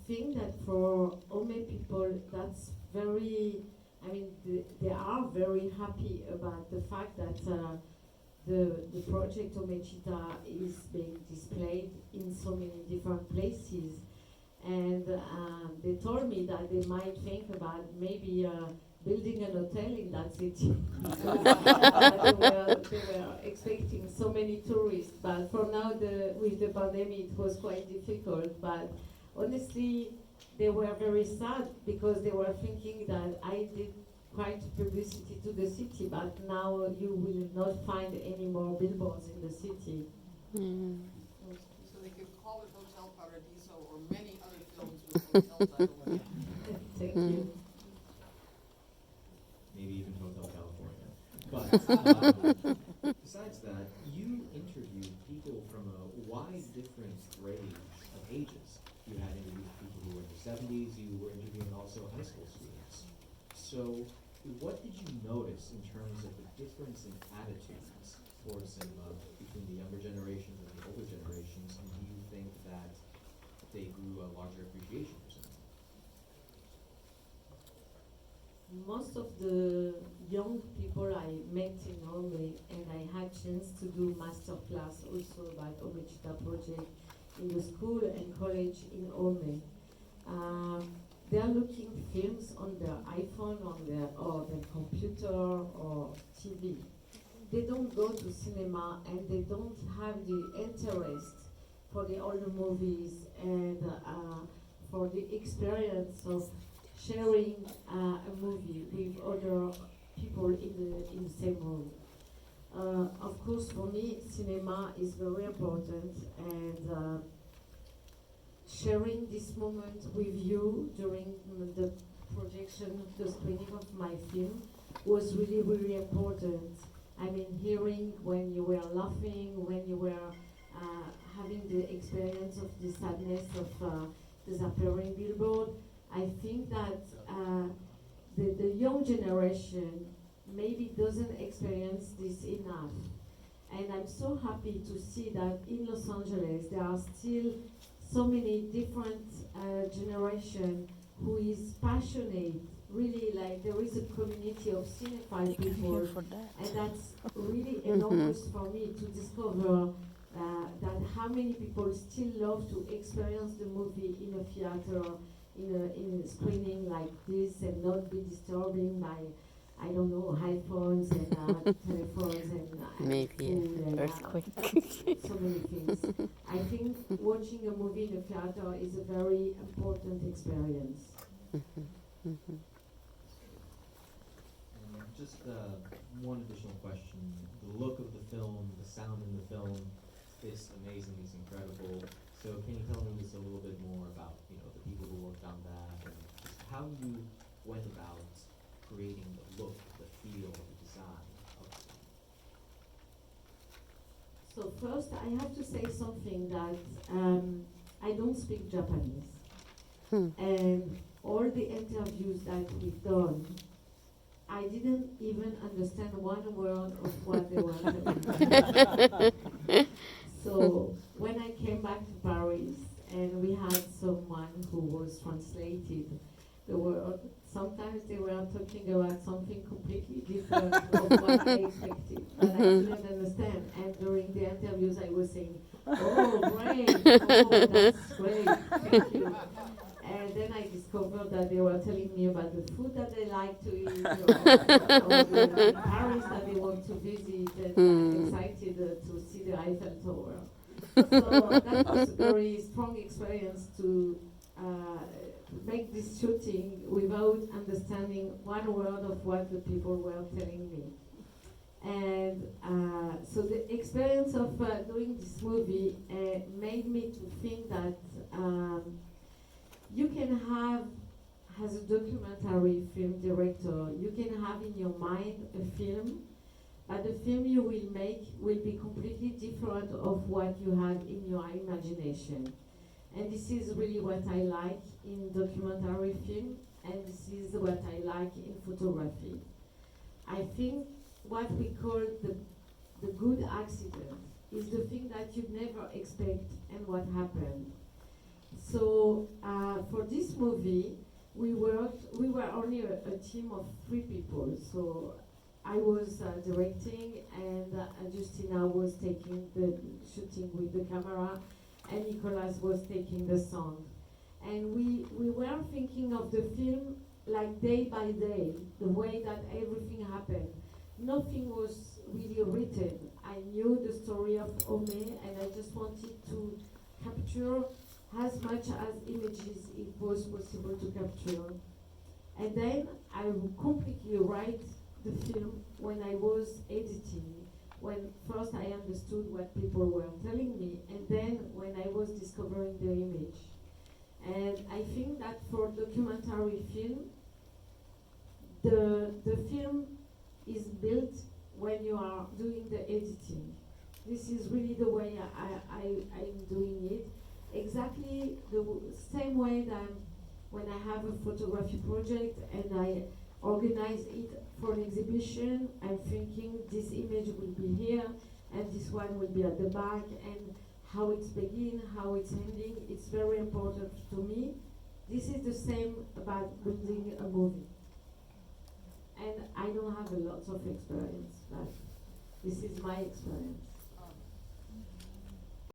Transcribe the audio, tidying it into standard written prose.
think that for Ome people, that's very, they are very happy about the fact that the project Omechita is being displayed in so many different places. And they told me that they might think about maybe building an hotel in that city. They were expecting so many tourists, but for now, with the pandemic, it was quite difficult. But honestly, they were very sad because they were thinking that I did quite publicity to the city, but now you will not find any more billboards in the city. Mm. So they could call it Hotel Paradiso or many other films with hotel title in it. Thank you. Maybe even Hotel California. But besides that, you interviewed people from a wide different range of ages. You had interviewed people who were in their 70s, you were interviewing also high school students. So what did you notice in terms of the difference in attitudes towards cinema between the younger generations and the older generations, and do you think that they grew a larger appreciation for cinema? Most of the young people I met in Ome, and I had chance to do master class also about Omechita project in the school and college in Ome. They are looking films on their iPhone, or their computer or TV. They don't go to cinema and they don't have the interest for the older movies and for the experience of sharing a movie with other people in the same room. Of course, for me, cinema is very important, and sharing this moment with you during the projection, the screening of my film was really, really important. Hearing when you were laughing, when you were having the experience of the sadness of disappearing billboard. I think that the young generation maybe doesn't experience this enough. And I'm so happy to see that in Los Angeles there are still so many different generation who is passionate, really, like there is a community of cinephile people, and that's really enormous for me to discover that how many people still love to experience the movie in a theater, in a screening like this, and not be disturbing by, I don't know, iPhones and telephones and Maybe food and earthquake. so many things. I think watching a movie in a theater is a very important experience. Just one additional question. The look of the film, the sound in the film, it's amazing, it's incredible. So can you tell me just a little bit more about, the people who worked on that, and just how you went about creating the look, the feel, the design of the film? So first, I have to say something that I don't speak Japanese, and all the interviews that we've done, I didn't even understand one word of what they were telling me. So when I came back to Paris and we had someone who was translated, sometimes they were talking about something completely different from what I expected, but I didn't understand. And during the interviews, I was saying, "Oh, great! Oh, that's great! Thank you." And then I discovered that they were telling me about the food that they like to eat, or the Paris that they want to visit, and I'm excited to see the Eiffel Tower. So that was a very strong experience to make this shooting without understanding one word of what the people were telling me. And so the experience of doing this movie made me to think that you can have, as a documentary film director, you can have in your mind a film, but the film you will make will be completely different of what you had in your imagination. And this is really what I like in documentary film, and this is what I like in photography. I think what we call the good accident is the thing that you never expect and what happened. So for movie, we were only a team of 3 people. So I was directing, and Justina was taking the shooting with the camera, and Nicolas was taking the sound. And we were thinking of the film like day by day, the way that everything happened. Nothing was really written. I knew the story of Ome, and I just wanted to capture as much as images it was possible to capture. And then I would completely write the film when I was editing, when first I understood what people were telling me, and then when I was discovering the image. And I think that for documentary film, the film is built when you are doing the editing. This is really the way I'm doing it. Exactly the same way that when I have a photography project and I organize it for an exhibition, I'm thinking this image will be here and this one will be at the back, and how it's begin, how it's ending. It's very important to me. This is the same about building a movie. And I don't have a lot of experience, but this is my experience.